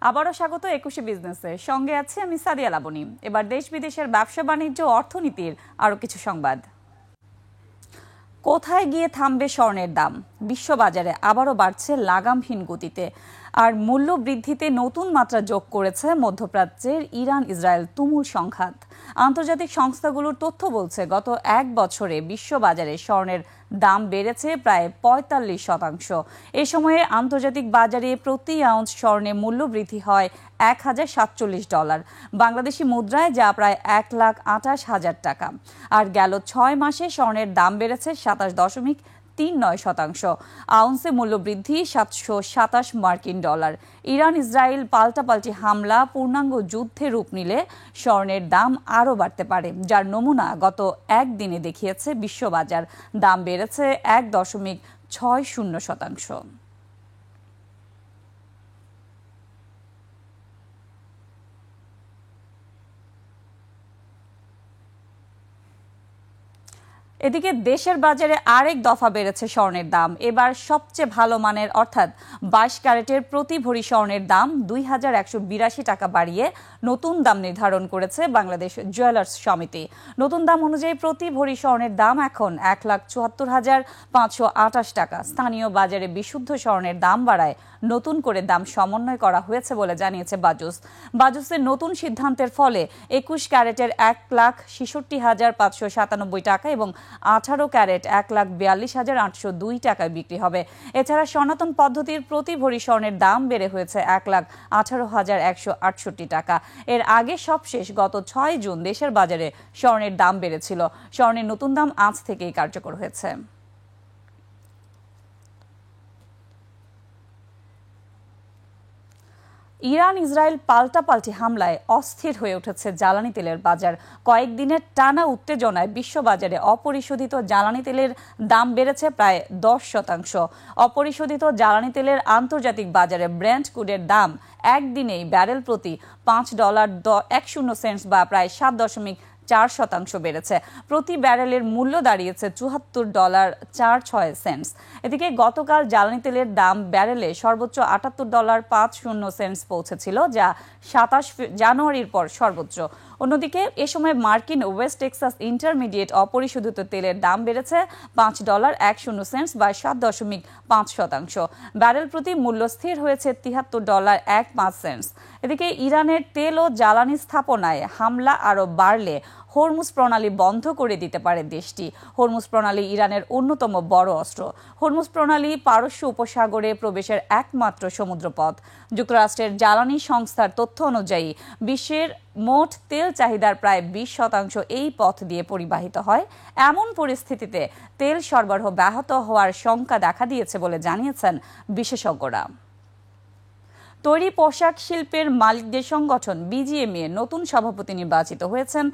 আবারও স্বাগত ২১ বিজনেসে, সঙ্গে আছে আমি সাদিয়া লাবনী। এবার দেশ বিদেশের ব্যবসা বাণিজ্য অর্থনীতির আরো কিছু সংবাদ। কোথায় গিয়ে থামবে স্বর্ণের দাম? বিশ্ববাজারে আবারও বাড়ছে লাগামহীন গতিতে, আর মূল্য বৃদ্ধিতে নতুন মাত্রা যোগ করেছে মধ্যপ্রাচ্যের ইরান ইসরায়েল তুমুল সংঘাত। আন্তর্জাতিক সংস্থাগুলোর তথ্য বলছে, গত এক বছরে বিশ্ববাজারে স্বর্ণের দাম বেড়েছে প্রায় ৪৫%। এ সময়ে আন্তর্জাতিক বাজারে প্রতি আউন্স স্বর্ণে মূল্য বৃদ্ধি হয় $১,০৪৭, বাংলাদেশি মুদ্রায় যা প্রায় ১,২৮,০০০ টাকা। আর গেল ৬ মাসে স্বর্ণের দাম বেড়েছে ২৭.৩৯%। আউন্সে মূল্য বৃদ্ধি $৭২৭। ইরান ইসরায়েল পাল্টাপাল্টি হামলা পূর্ণাঙ্গ যুদ্ধে রূপ নিলে স্বর্ণের দাম আরও বাড়তে পারে, যার নমুনা গত একদিনে দেখিয়েছে বিশ্ববাজার। দাম বেড়েছে ১.৬০%। এদিকে দেশের বাজারে আরেক দফা বেড়েছে স্বর্ণের দাম। এবার সবচেয়ে ভালো মানের অর্থাৎ ২২ ক্যারেটের প্রতি ভরি স্বর্ণের দাম ২,১৮২ টাকা বাড়িয়ে নতুন দাম নির্ধারণ করেছে বাংলাদেশ জুয়েলার্স সমিতি। নতুন দাম অনুযায়ী প্রতি ভরি স্বর্ণের দাম এখন ১,৭৪,৫২৮ টাকা। স্থানীয় বাজারে বিশুদ্ধ স্বর্ণের দাম বাড়ায় নতুন করে দাম সমন্বয় করা হয়েছে বলে জানিয়েছে বাজুসের নতুন সিদ্ধান্তের ফলে ২১ ক্যারেটের ১,৬৬,৫৯৭ টাকা এবং ১৮ ক্যারেট ১,৪২,৮০২ টাকায় বিক্রি হবে। এছাড়া সনাতন পদ্ধতির প্রতি ভরি স্বর্ণের দাম বেড়ে হয়েছে ১,১৮,১৬৮ টাকা। এর আগে সবশেষ গত ৬ জুন দেশের বাজারে স্বর্ণের দাম বেড়েছিল। স্বর্ণের নতুন দাম আজ থেকেই কার্যকর হয়েছে। ইরান ইসরায়েল পাল্টাপাল্টি হামলায় অস্থির হয়ে উঠেছে জ্বালানি তেলের বাজার। কয়েকদিনের টানা উত্তেজনায় বিশ্ববাজারে অপরিশোধিত জ্বালানি তেলের দাম বেড়েছে প্রায় ১০%। অপরিশোধিত জ্বালানি তেলের আন্তর্জাতিক বাজারে ব্রেন্ট ক্রুডের দাম একদিনেই ব্যারেল প্রতি $৫.১০ বা প্রায় ৭.৪% বেড়েছে। প্রতি ব্যারেলের মূল্য দাঁড়িয়েছে $৭৪.৪৬। এদিকে গতকাল জ্বালানি তেলের দাম ব্যারেলে সর্বোচ্চ $৭৮.৫০ পৌঁছেছিল, যা ২৭ জানুয়ারির পর সর্বোচ্চ। অন্যদিকে এ সময় মার্কিন ওয়েস্ট টেক্সাস ইন্টারমিডিয়েট অপরিশোধিত তেলের দাম বেড়েছে $৫.১০ বা ৭.৫%। ব্যারেল প্রতি মূল্য স্থির হয়েছে $৭৩.১৫। এদিকে ইরানের তেল ও জ্বালানি স্থাপনায় হামলা আরও বাড়লে হরমুজ প্রণালী বন্ধ করে দিতে পারে দেশটি। হরমুজ প্রণালী ইরানের অন্যতম বড় অস্ত্র। হরমুজ প্রণালী পারস্য উপসাগরে প্রবেশের একমাত্র সমুদ্রপথ। যুক্তরাষ্ট্রের জ্বালানি সংস্থার তথ্য অনুযায়ী বিশ্বের মোট তেল চাহিদার প্রায় ২০% এই পথ দিয়ে পরিবাহিত হয়। এমন পরিস্থিতিতে তেল সরবরাহ ব্যাহত হওয়ার শঙ্কা দেখা দিয়েছে বলে জানিয়েছেন বিশেষজ্ঞরা। তৈরি পোশাক শিল্পের মালিকদের সংগঠন বিজিএমইএ নতুন সভাপতি নির্বাচিত হয়েছেন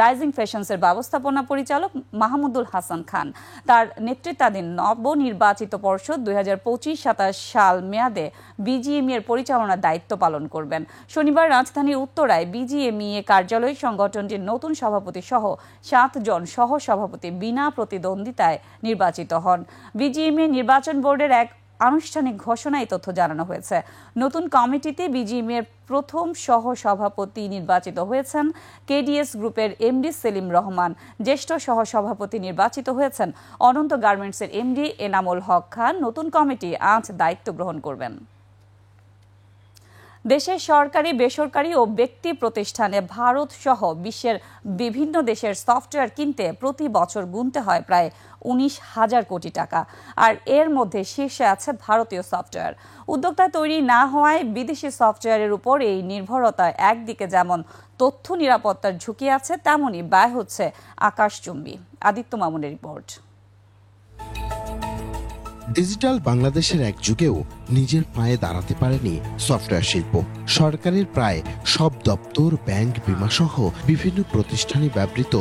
রাইজিং ফ্যাশনসের ব্যবস্থাপনা পরিচালক মাহমুদুল হাসান খান। তার নেতৃত্বাধীন নবনির্বাচিত পর্ষদ ২০২৫-২৭ সাল মেয়াদে বিজিএমইএর পরিচালনার দায়িত্ব পালন করবেন। শনিবার রাজধানীর উত্তরায় বিজিএমইএ কার্যালয়ে সংগঠনটির নতুন সভাপতি সহ ৭ জন সহ সভাপতি বিনা প্রতিদ্বন্দ্বিতায় নির্বাচিত হন। বিজিএমইএ নির্বাচন বোর্ডের এক আনুষ্ঠানিক ঘোষণায় তথ্য জানানো হয়েছে। নতুন কমিটিতে বিজিএমইএর প্রথম সহ সভাপতি নির্বাচিত হয়েছেন কেডিএস গ্রুপের এমডি সেলিম রহমান। জ্যেষ্ঠ সহ সভাপতি নির্বাচিত হয়েছেন অনন্ত গার্মেন্টসের এমডি এনামুল হক খান। নতুন কমিটি আজ দায়িত্ব গ্রহণ করবেন। দেশের সরকারি, বেসরকারি ও ব্যক্তি প্রতিষ্ঠানে ভারত সহ বিশ্বের বিভিন্ন দেশের সফটওয়্যার কিনতে প্রতি বছর গুনতে হয় প্রায় ১৯,০০০ কোটি টাকা। আর এর মধ্যে শীর্ষে আছে ভারতীয় সফটওয়্যার। উদ্যোক্তা তৈরি না হওয়ায় বিদেশি সফটওয়্যারের উপর এই নির্ভরতা একদিকে যেমন তথ্য নিরাপত্তার ঝুঁকি আছে, তেমনই ব্যয় হচ্ছে আকাশচুম্বী। আদিত্য মামুনের রিপোর্ট। ডিজিটাল বাংলাদেশের এক যুগেও নিজের পায়ে দাঁড়াতে পারেনি সফটওয়্যার শিল্প। সরকারের প্রায় সব দপ্তর, ব্যাংক, বিমা সহ বিভিন্ন প্রতিষ্ঠানে ব্যবহৃত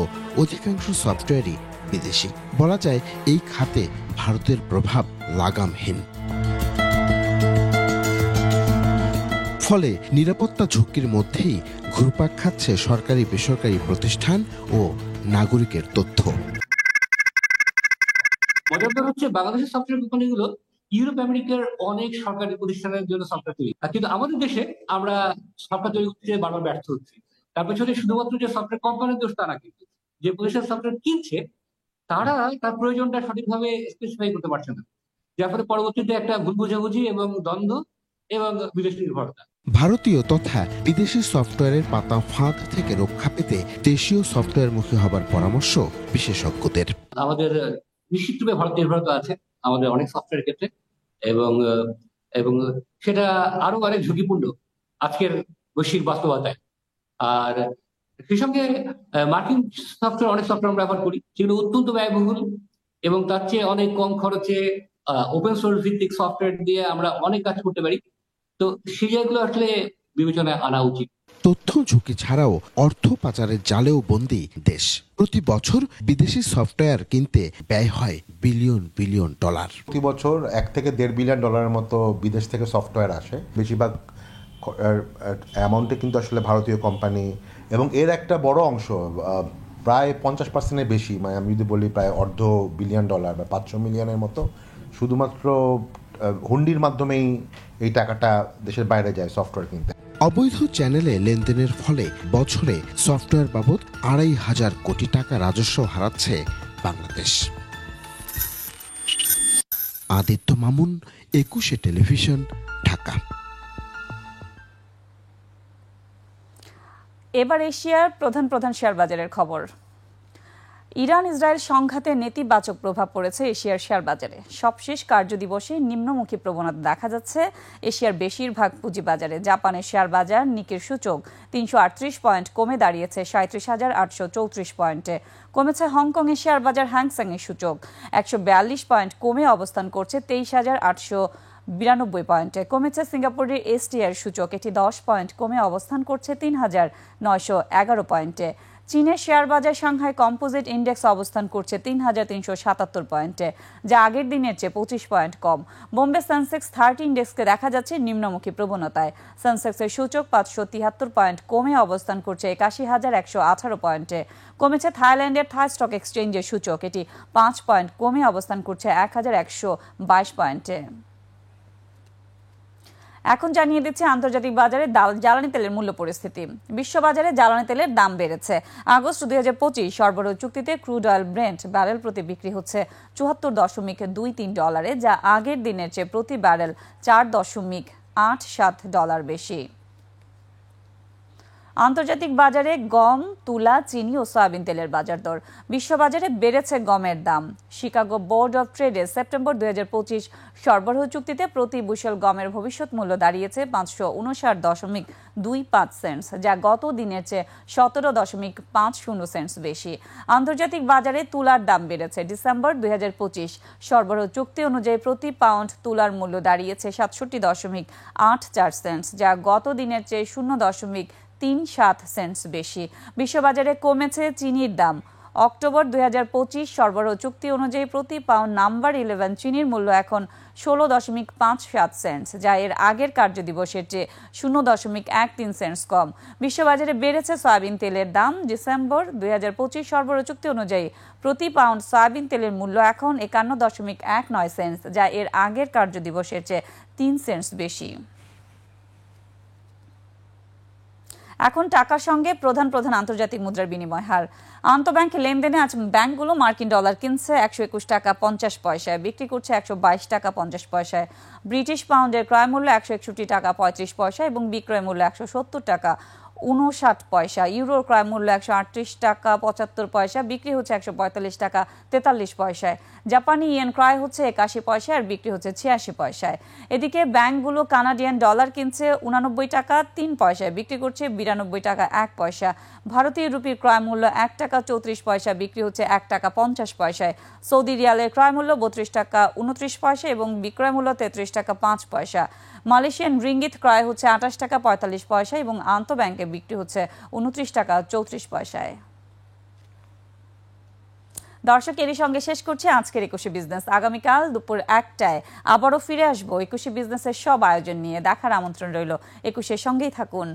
অধিকাংশ সফটওয়্যারই বিদেশি। বলা যায় এই খাতে ভারতের প্রভাব লাগামহীন। ফলে নিরাপত্তা ঝুঁকির মধ্যেই ঘুরপাক খাচ্ছে সরকারি, বেসরকারি প্রতিষ্ঠান ও নাগরিকের তথ্য। মজাদার হচ্ছে বাংলাদেশের সফটওয়্যার কোম্পানিগুলো ইউরোপ আমেরিকার অনেক সরকারি প্রতিষ্ঠানের জন্য সফটওয়্যার তৈরি, কিন্তু আমাদের দেশে আমরা সফটওয়্যার তৈরি করতে বারবার ব্যর্থ হচ্ছি। তার পেছনে শুধুমাত্র যে সফটওয়্যার কোম্পানির দোষ তা না, কিন্তু যে প্রতিষ্ঠান সফটওয়্যার কিনছে তারা তার প্রয়োজনটা সঠিকভাবে স্পেসিফাই করতে পারছে না, যার ফলে পরবর্তীতে একটা ভুল বোঝাবুঝি এবং দ্বন্দ্ব এবং বিদেশ নির্ভরতা। ভারতীয় তথা বিদেশি সফটওয়্যারের পাতা ফাঁদ থেকে রক্ষা পেতে দেশীয় সফটওয়্যারমুখী হবার পরামর্শ বিশেষজ্ঞদের। আমাদের নিশ্চিতরূপে ভারত নির্ভরতা আছে আমাদের অনেক সফটওয়্যার ক্ষেত্রে, এবং এবং সেটা আরো অনেক ঝুঁকিপূর্ণ আজকের বৈশ্বিক বাস্তবতায়। আর সেই সঙ্গে মার্কিন সফটওয়্যার, অনেক সফটওয়্যার আমরা ব্যবহার করি যেগুলো অত্যন্ত ব্যয়বহুল, এবং তার চেয়ে অনেক কম খরচে ওপেন সোর্স ভিত্তিক সফটওয়্যার দিয়ে আমরা অনেক কাজ করতে পারি। তো সেই জায়গাগুলো আসলে বিবেচনায় আনা উচিত। তথ্য ঝুঁকি ছাড়াও অর্থ পাচারের জালেও বন্দী দেশ। প্রতি বছর বিদেশি সফটওয়্যার কিনতে ব্যয় হয় বিলিয়ন বিলিয়ন ডলার। প্রতি বছর $1 থেকে $1.5 বিলিয়ন মতো বিদেশ থেকে সফটওয়্যার আসে। বেশিরভাগ অ্যামাউন্টে কিন্তু আসলে ভারতীয় কোম্পানি, এবং এর একটা বড় অংশ প্রায় 50%-এর বেশি, মানে আমি যদি বলি প্রায় $250 বিলিয়ন বা 500 মিলিয়নের মতো শুধুমাত্র হুন্ডির মাধ্যমেই এই টাকাটা দেশের বাইরে যায় সফটওয়্যার কিনতে। অবৈধ চ্যানেলে লেনদেনের ফলে বছরে সফটওয়্যার বাবদ 2,500 কোটি টাকা রাজস্ব হারাচ্ছে বাংলাদেশ। আদিত্য মামুন, 21 টেলিভিশন, ঢাকা। এবার এশিয়ার প্রধান শেয়ার বাজারের খবর। ইরান ইসরায়েল সংঘাতে নেতিবাচক প্রভাব পড়েছে এশিয়ার শেয়ার বাজারে। সবশেষ কার্যদিবসে নিম্নমুখী প্রবণতা দেখা যাচ্ছে এশিয়ার বেশিরভাগ পুঁজিবাজারে। জাপানের শেয়ার বাজার নিকের সূচক 338 পয়েন্ট কমে দাঁড়িয়েছে 37,834 পয়েন্টে। কমেছে হংকংয়ের শেয়ার বাজার হ্যাংসেং এর সূচক 142 পয়েন্ট কমে অবস্থান করছে 23,892 পয়েন্টে। কমেছে সিঙ্গাপুরের এসটিআর সূচক, এটি 10 পয়েন্ট কমে অবস্থান করছে 3,911 পয়েন্টে। চীনের শেয়ার বাজার সাংহাই কম্পোজিট ইন্ডেক্স অবস্থান করছে 3,377 পয়েন্টে, যা আগের দিনের চেয়ে 25 পয়েন্ট কম। বোম্বে সেন্সেক্স 30 ইন্ডেক্সকে দেখা যাচ্ছে নিম্নমুখী প্রবণতায়। সেন্সেক্সের সূচক 573 পয়েন্ট কমে অবস্থান করছে 81,118 পয়েন্টে। কমেছে থাইল্যান্ডের থাই স্টক এক্সচেঞ্জের সূচক, এটি 5 পয়েন্ট কমে অবস্থান করছে 1,122 পয়েন্টে। এখন জানিয়ে দিচ্ছে আন্তর্জাতিক বাজারে জ্বালানি তেলের মূল্য পরিস্থিতি। বিশ্ববাজারে জ্বালানি তেলের দাম বেড়েছে। আগস্ট 2025 সরবরাহ চুক্তিতে ক্রুড অয়েল ব্রেন্ট ব্যারেল প্রতি বিক্রি হচ্ছে $74.23, যা আগের দিনের চেয়ে প্রতি ব্যারেল $4.87 বেশি। আন্তর্জাতিক বাজারে গম, তুলা, চিনি ও সয়াবিন তেলের বাজার দর। বিশ্ববাজারে বেড়েছে গমের দাম। শিকাগো বোর্ড অব ট্রেডে সেপ্টেম্বর 2025 সরবরাহ চুক্তিতে প্রতি বুশেল গমের ভবিষ্যৎ মূল্য দাঁড়িয়েছে 559.25 সেন্টস, যা গত দিনের চেয়ে 17.50 সেন্টস বেশি। আন্তর্জাতিক বাজারে তুলার দাম বেড়েছে। ডিসেম্বর 2025 সরবরাহ চুক্তি অনুযায়ী প্রতি পাউন্ড তুলার মূল্য দাঁড়িয়েছে 67.84 সেন্টস, যা গত দিনের চেয়ে 0.37 সেন্টস বেশি। বিশ্ববাজারে কমেছে চিনির দাম। অক্টোবর 2025 সরবরাহ চুক্তি অনুযায়ী প্রতি পাউন্ড নাম্বার 11 চিনির মূল্য এখন 16.57 সেন্টস, যা এর আগের কার্যদিবসের চেয়ে 0.13 সেন্টস কম। বিশ্ববাজারে বেড়েছে সয়াবিন তেলের দাম। ডিসেম্বর 2025 সরবরাহ চুক্তি অনুযায়ী প্রতি পাউন্ড সয়াবিন তেলের মূল্য এখন 51.19 সেন্টস, যা এর আগের কার্যদিবসের চেয়ে 3 সেন্টস বেশি। এখন টাকার সঙ্গে প্রধান আন্তর্জাতিক মুদ্রার বিনিময় হার। আন্তঃব্যাংক লেনদেনে আজ ব্যাংকগুলো মার্কিন ডলার কিনছে 121 টাকা 50 পয়সায়, বিক্রি করছে 122 টাকা 50 পয়সায়। ব্রিটিশ পাউন্ডের ক্রয় মূল্য 161 টাকা 35 পয়সা এবং বিক্রয় মূল্য 170 টাকা 59 পয়সা। ইউরোর ক্রয় মূল্য 138 টাকা 75 পয়সা, বিক্রি হচ্ছে 145 টাকা 43 পয়সায়। জাপানি ইয়েন ক্রয় হচ্ছে 81 পয়সা আর বিক্রি হচ্ছে 86 পয়সায়। এদিকে ব্যাংকগুলো কানাডিয়ান ডলার কিনছে 89 টাকা 3 পয়সায়, বিক্রি করছে 92 টাকা 1 পয়সা। ভারতীয় রুপির ক্রয় মূল্য 1 টাকা 34 পয়সা, বিক্রি হচ্ছে 1 টাকা 50 পয়সায়। সৌদি রিয়ালের ক্রয় মূল্য 32 টাকা 29 পয়সা এবং বিক্রয় মূল্য 33 টাকা 5 পয়সা। মালয়েশিয়ান রিঙ্গিত ক্রয় হচ্ছে 28 টাকা 45 পয়সা এবং আন্তঃব্যাংকে বিক্রি হচ্ছে 29 টাকা 34 পয়সায়। দর্শক, এরই সঙ্গে শেষ করছি আজকের 21 বিজনেস। আগামীকাল দুপুর 1টায় আবারও ফিরে আসবো 21 বিজনেসের সব আয়োজন নিয়ে। দেখার আমন্ত্রণ রইল। 21-এর সঙ্গেই থাকুন।